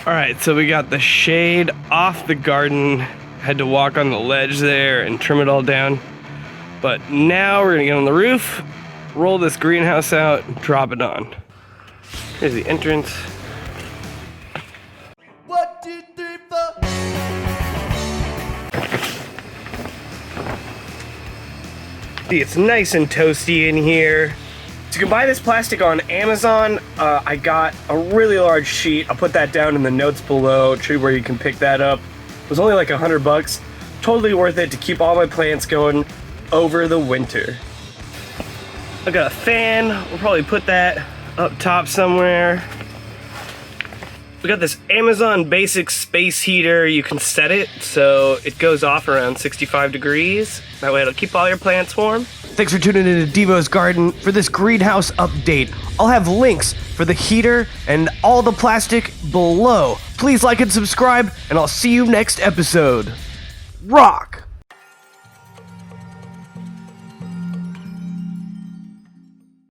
Alright, so we got the shade off the garden. Had to walk on the ledge there and trim it all down. But now we're gonna get on the roof, roll this greenhouse out, and drop it on. Here's the entrance. 1, 2, 3, 4. See, it's nice and toasty in here. So you can buy this plastic on Amazon. I got a really large sheet. I'll put that down in the notes below, show you where you can pick that up. It was only like $100. Totally worth it to keep all my plants going over the winter. I got a fan. We'll probably put that up top somewhere. We got this Amazon basic space heater. You can set it so it goes off around 65 degrees. That way it'll keep all your plants warm. Thanks for tuning in to Devo's Garden for this greenhouse update. I'll have links for the heater and all the plastic below. Please like and subscribe, and I'll see you next episode. Rock!